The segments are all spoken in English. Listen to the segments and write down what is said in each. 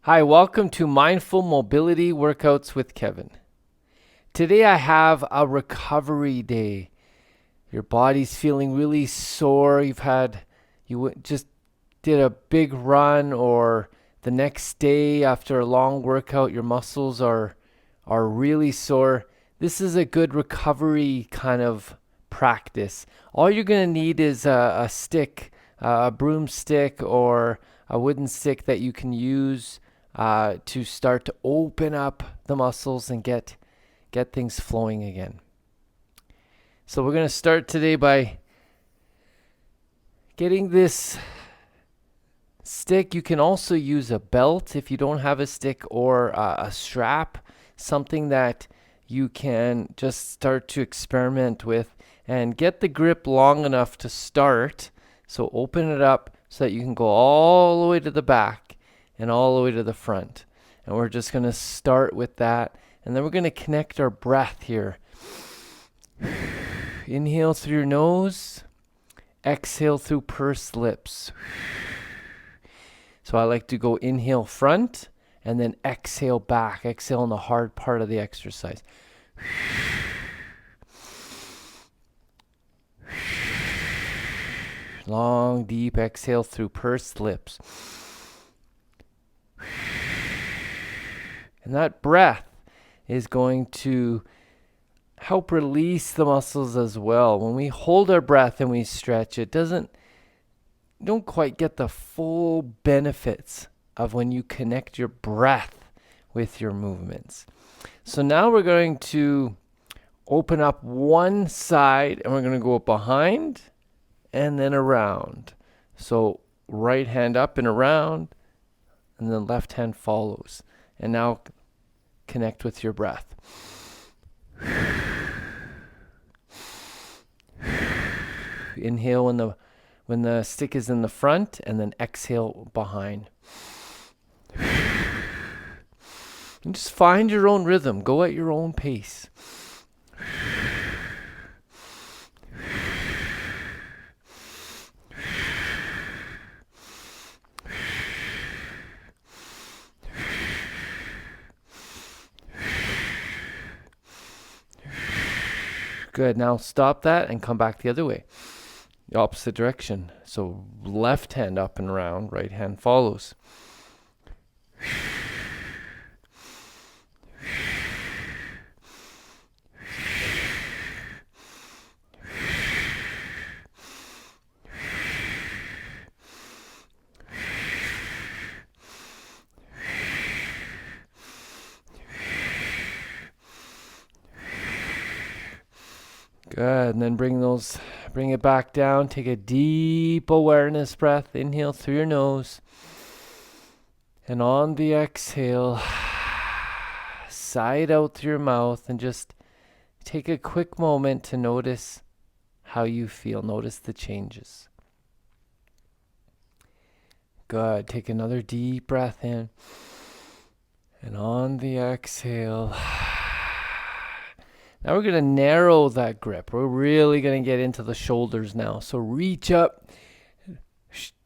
Hi, welcome to Mindful Mobility Workouts with Kevin. Today I have a recovery day. Your body's feeling really sore. Just did a big run, or the next day after a long workout, your muscles are really sore. This is a good recovery kind of practice. All you're going to need is a stick, a broomstick, or a wooden stick that you can use to start to open up the muscles and get things flowing again. So we're going to start today by getting this stick. You can also use a belt if you don't have a stick, or a strap, something that you can just start to experiment with and get the grip long enough to start. So open it up so that you can go all the way to the back and all the way to the front. And we're just going to start with that. And then we're going to connect our breath here. Inhale through your nose. Exhale through pursed lips. So I like to go inhale front and then exhale back. Exhale in the hard part of the exercise. Long, deep exhale through pursed lips. And that breath is going to help release the muscles as well. When we hold our breath and we stretch, you don't quite get the full benefits of when you connect your breath with your movements. So now we're going to open up one side and we're going to go behind and then around. So right hand up and around, and then left hand follows. And now connect with your breath. Inhale when the stick is in the front, and then exhale behind. And just find your own rhythm. Go at your own pace. Good. Now stop that and come back the other way. The opposite direction. So left hand up and around, right hand follows. Good. And then bring it back down. Take a deep awareness breath. Inhale through your nose. And on the exhale, sigh it out through your mouth, and just take a quick moment to notice how you feel. Notice the changes. Good. Take another deep breath in. And on the exhale, now we're going to narrow that grip. We're really going to get into the shoulders now. So reach up.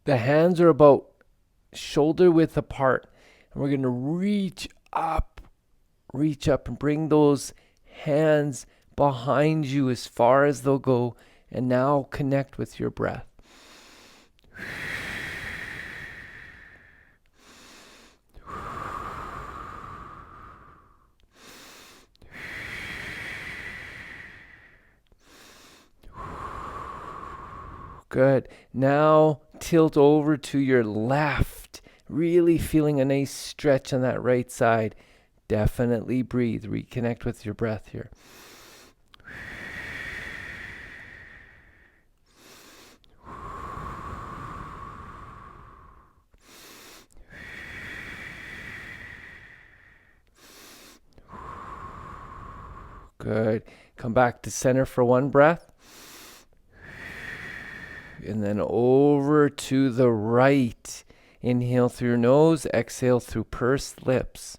The hands are about shoulder width apart. And we're going to reach up and bring those hands behind you as far as they'll go. And now connect with your breath. Good. Now tilt over to your left, really feeling a nice stretch on that right side. Definitely breathe. Reconnect with your breath here. Good. Come back to center for one breath. And then over to the right. Inhale through your nose, exhale through pursed lips.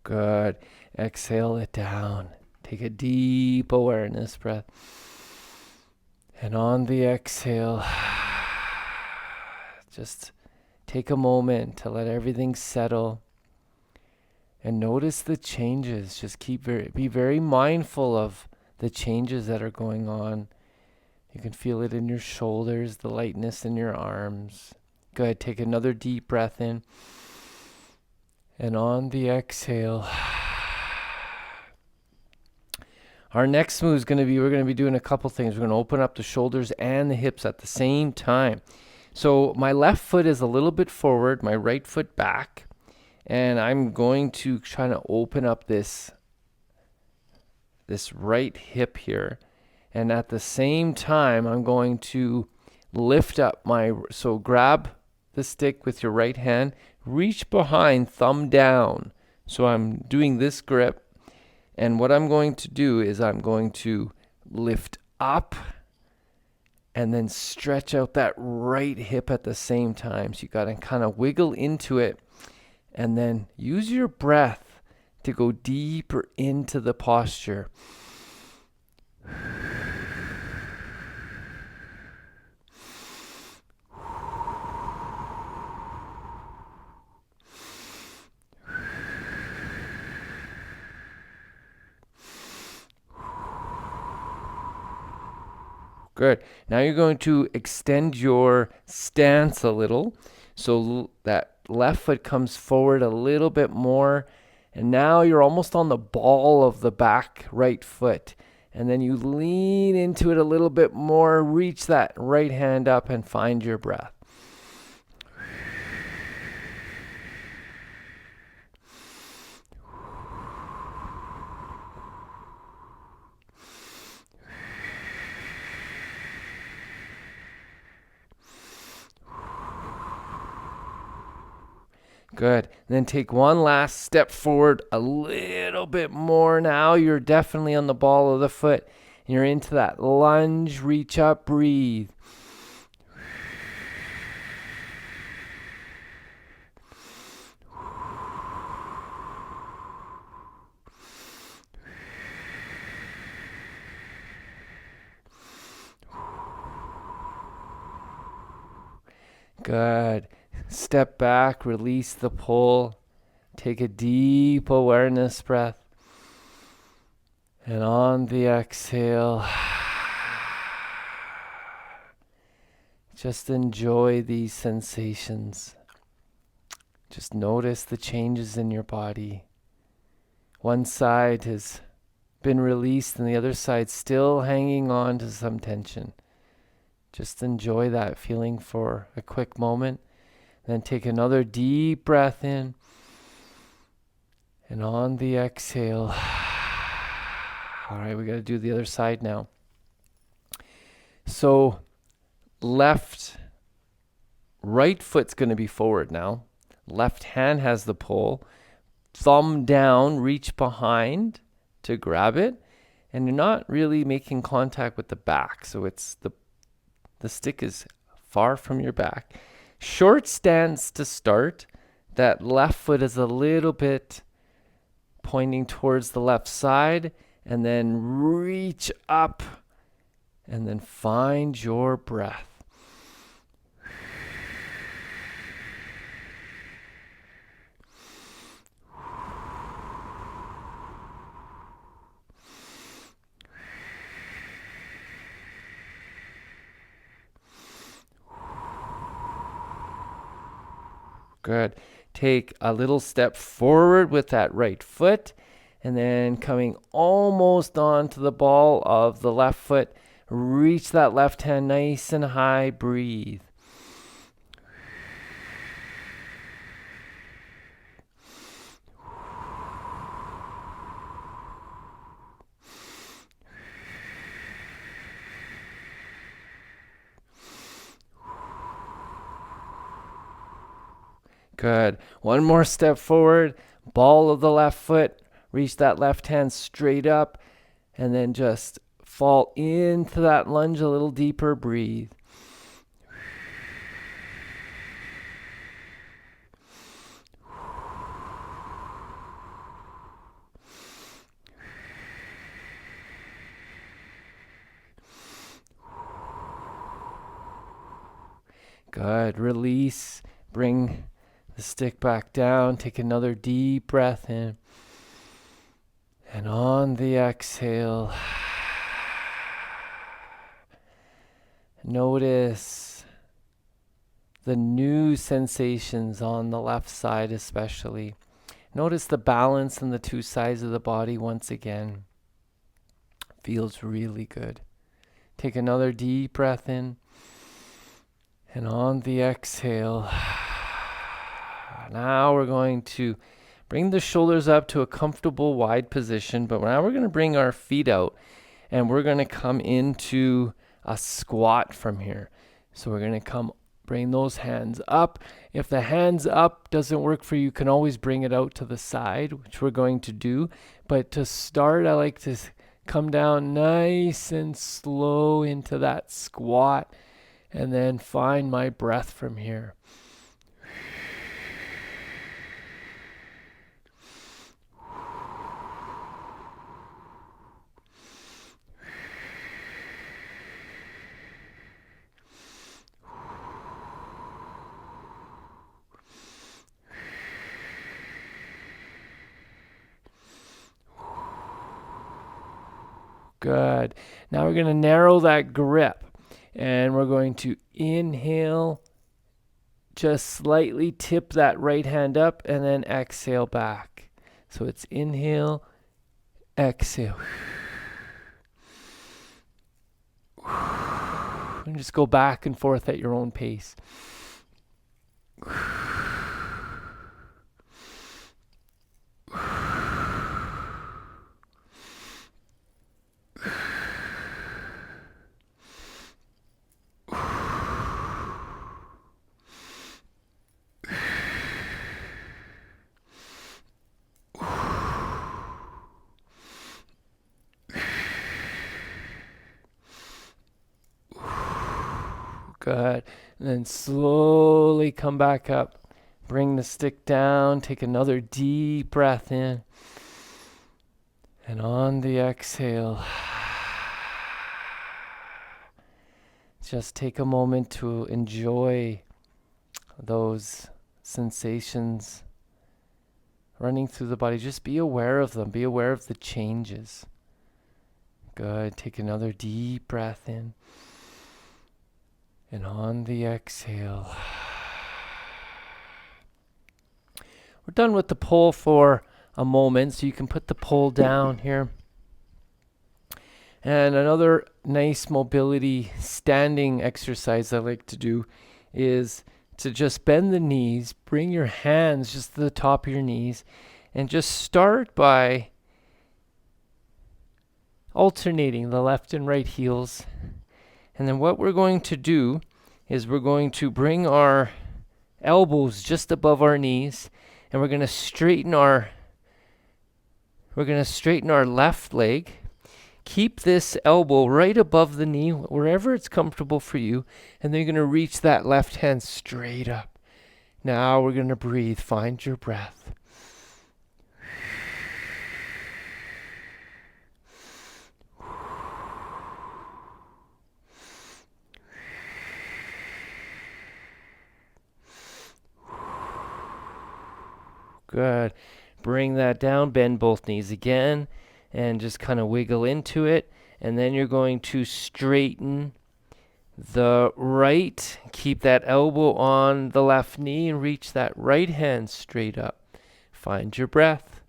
Good. Exhale it down. Take a deep awareness breath. And on the exhale, just take a moment to let everything settle and notice the changes. Just be very mindful of the changes that are going on. You can feel it in your shoulders, the lightness in your arms. Good. Take another deep breath in. And on the exhale, our next move is we're going to be doing a couple things. We're going to open up the shoulders and the hips at the same time. So my left foot is a little bit forward, my right foot back. And I'm going to try to open up this right hip here. And at the same time, I'm going to lift up so grab the stick with your right hand, reach behind, thumb down. So I'm doing this grip. And what I'm going to do is I'm going to lift up and then stretch out that right hip at the same time. So you got to kind of wiggle into it and then use your breath to go deeper into the posture. Good. Now you're going to extend your stance a little. So that left foot comes forward a little bit more. And now you're almost on the ball of the back right foot. And then you lean into it a little bit more. Reach that right hand up and find your breath. Good. And then take one last step forward a little bit more. Now you're definitely on the ball of the foot. And you're into that lunge, reach up, breathe. Good. Step back, release the pull. Take a deep awareness breath. And on the exhale, just enjoy these sensations. Just notice the changes in your body. One side has been released and the other side still hanging on to some tension. Just enjoy that feeling for a quick moment. Then take another deep breath in. And on the exhale, all right, we got to do the other side now. So right foot's going to be forward now. Left hand has the pull. Thumb down, reach behind to grab it. And you're not really making contact with the back. So it's the stick is far from your back. Short stance to start. That left foot is a little bit pointing towards the left side. And then reach up. And then find your breath. Good. Take a little step forward with that right foot and then coming almost onto the ball of the left foot. Reach that left hand nice and high. Breathe. Good. One more step forward. Ball of the left foot. Reach that left hand straight up. And then just fall into that lunge a little deeper. Breathe. Good. Release. Bring the stick back down. Take another deep breath in. And on the exhale, notice the new sensations on the left side especially. Notice the balance in the two sides of the body once again. Feels really good. Take another deep breath in. And on the exhale, now we're going to bring the shoulders up to a comfortable wide position, but now we're going to bring our feet out and we're going to come into a squat from here. So we're going to bring those hands up. If the hands up doesn't work for you, you can always bring it out to the side, which we're going to do. But to start, I like to come down nice and slow into that squat and then find my breath from here. Good. Now we're going to narrow that grip and we're going to inhale, just slightly tip that right hand up and then exhale back. So it's inhale, exhale. And just go back and forth at your own pace. Good. And then slowly come back up. Bring the stick down. Take another deep breath in. And on the exhale, just take a moment to enjoy those sensations running through the body. Just be aware of them. Be aware of the changes. Good. Take another deep breath in. And on the exhale, we're done with the pole for a moment, so you can put the pole down here. And another nice mobility standing exercise I like to do is to just bend the knees, bring your hands just to the top of your knees, and just start by alternating the left and right heels. And then what we're going to do is we're going to bring our elbows just above our knees, and we're going to straighten our left leg. Keep this elbow right above the knee, wherever it's comfortable for you, and then you're going to reach that left hand straight up. Now we're going to breathe. Find your breath. Good. Bring that down, bend both knees again, and just kind of wiggle into it. And then you're going to straighten the right. Keep that elbow on the left knee and reach that right hand straight up. Find your breath.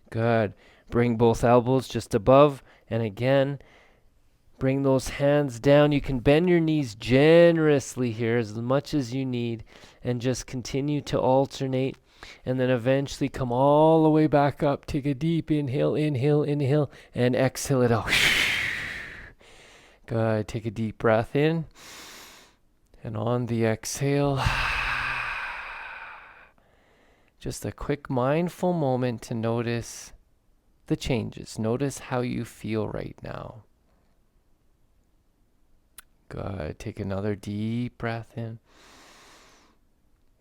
Good. Bring both elbows just above, and again, bring those hands down. You can bend your knees generously here as much as you need, and just continue to alternate, and then eventually come all the way back up. Take a deep inhale, inhale, inhale, and exhale it out. Good. Take a deep breath in, and on the exhale, just a quick mindful moment to notice the changes. Notice how you feel right now. Good. Take another deep breath in.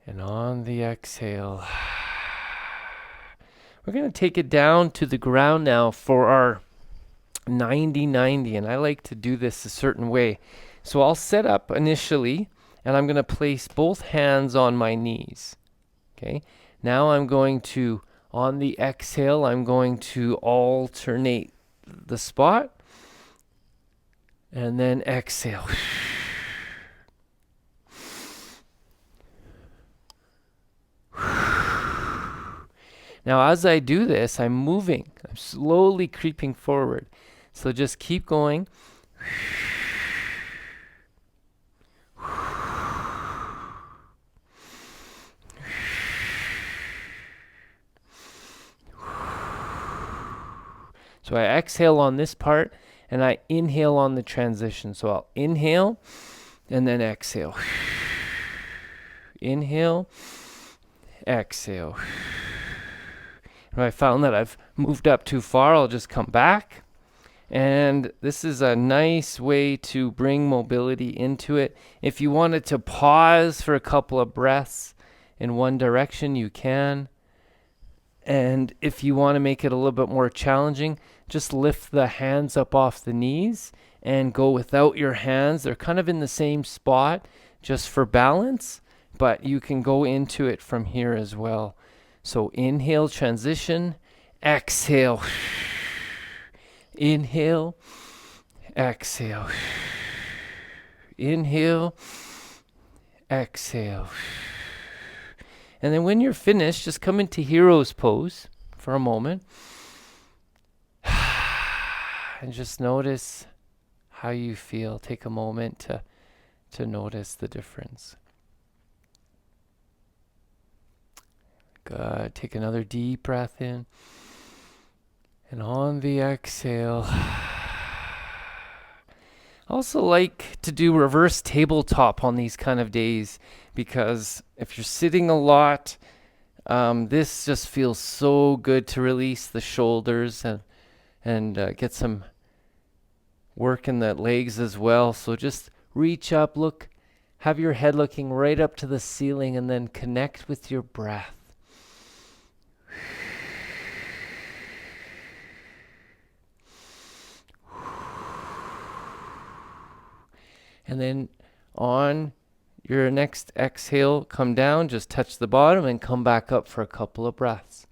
And on the exhale, we're going to take it down to the ground now for our 90-90. And I like to do this a certain way. So I'll set up initially, and I'm going to place both hands on my knees. Okay. Now I'm going to, on the exhale, I'm going to alternate the spot. And then exhale. Now, as I do this, I'm moving. I'm slowly creeping forward. So just keep going. So I exhale on this part, and I inhale on the transition. So I'll inhale, and then exhale. Inhale, exhale. If I found that I've moved up too far, I'll just come back. And this is a nice way to bring mobility into it. If you wanted to pause for a couple of breaths in one direction, you can. And if you want to make it a little bit more challenging, just lift the hands up off the knees and go without your hands. They're kind of in the same spot just for balance, but you can go into it from here as well. So inhale, transition, exhale, inhale, exhale, inhale, exhale. And then when you're finished, just come into hero's pose for a moment. And just notice how you feel. Take a moment to notice the difference. Good. Take another deep breath in. And on the exhale, I also like to do reverse tabletop on these kind of days, because if you're sitting a lot, this just feels so good to release the shoulders and get some work in the legs as well. So just reach up, look, have your head looking right up to the ceiling, and then connect with your breath. And then on your next exhale, come down, just touch the bottom and come back up for a couple of breaths.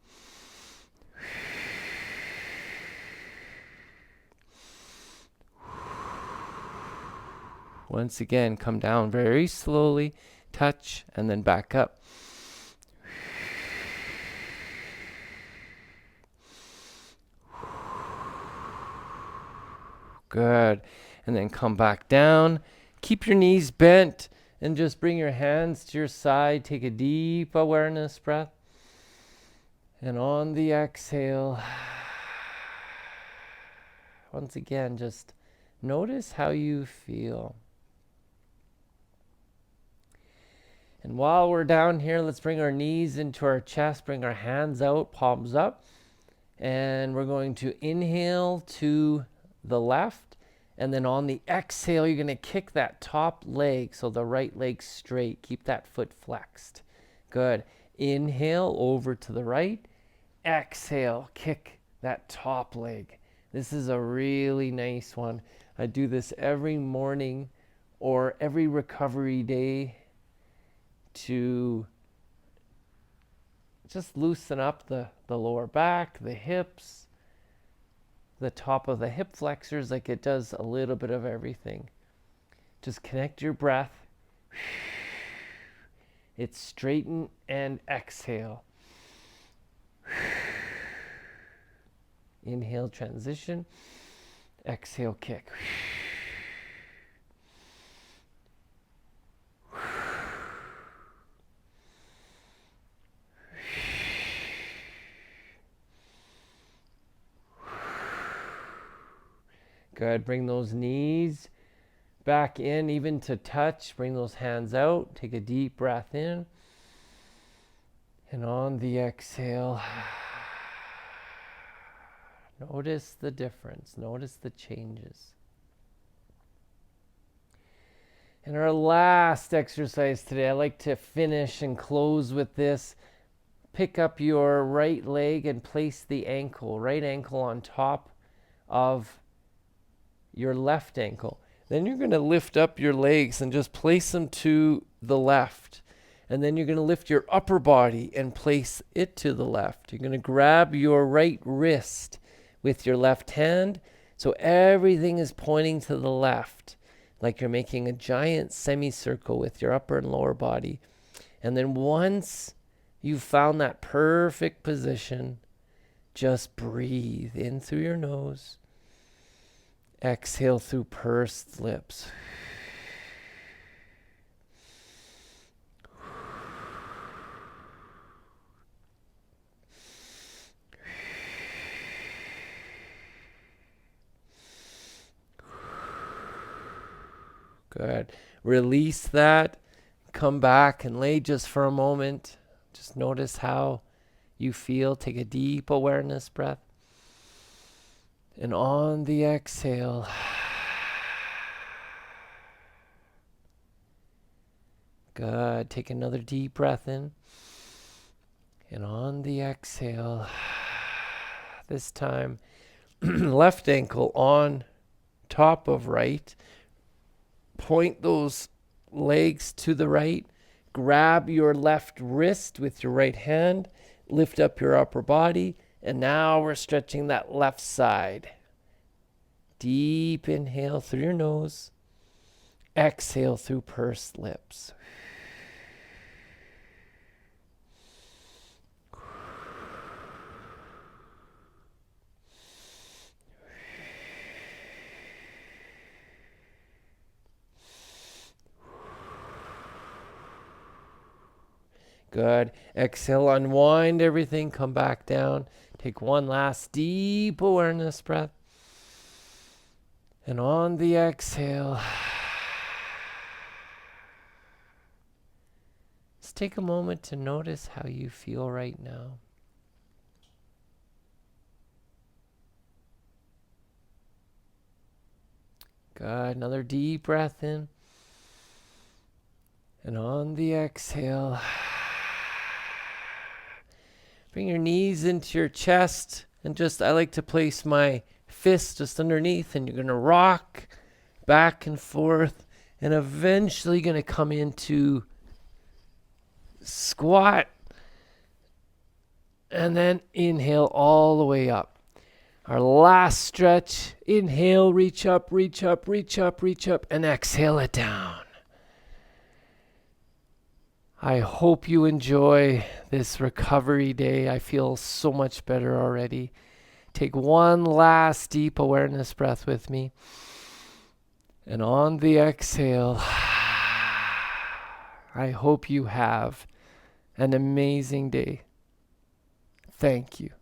Once again, come down very slowly, touch, and then back up. Good. And then come back down. Keep your knees bent and just bring your hands to your side. Take a deep awareness breath. And on the exhale, once again, just notice how you feel. And while we're down here, let's bring our knees into our chest, bring our hands out, palms up. And we're going to inhale to the left. And then on the exhale, you're going to kick that top leg, so the right leg straight. Keep that foot flexed. Good. Inhale over to the right. Exhale, kick that top leg. This is a really nice one. I do this every morning or every recovery day to just loosen up the lower back, the hips, the top of the hip flexors. Like, it does a little bit of everything. Just connect your breath. It's straighten and exhale. Inhale, transition. Exhale, kick. Good. Bring those knees back in, even to touch. Bring those hands out. Take a deep breath in. And on the exhale, notice the difference. Notice the changes. And our last exercise today, I like to finish and close with this. Pick up your right leg and place the right ankle on top of your left ankle. Then you're going to lift up your legs and just place them to the left. And then you're going to lift your upper body and place it to the left. You're going to grab your right wrist with your left hand, so everything is pointing to the left, like you're making a giant semicircle with your upper and lower body. And then once you've found that perfect position, just breathe in through your nose. Exhale through pursed lips. Good. Release that. Come back and lay just for a moment. Just notice how you feel. Take a deep awareness breath. And on the exhale, good. Take another deep breath in. And on the exhale, this time, left ankle on top of right. Point those legs to the right. Grab your left wrist with your right hand. Lift up your upper body. And now we're stretching that left side. Deep inhale through your nose. Exhale through pursed lips. Good. Exhale, unwind everything, come back down. Take one last deep awareness breath. And on the exhale, just take a moment to notice how you feel right now. Good. Another deep breath in. And on the exhale, bring your knees into your chest, and I like to place my fist just underneath, and you're going to rock back and forth, and eventually going to come into squat, and then inhale all the way up. Our last stretch, inhale, reach up, reach up, reach up, reach up, and exhale it down. I hope you enjoy this recovery day. I feel so much better already. Take one last deep awareness breath with me. And on the exhale, I hope you have an amazing day. Thank you.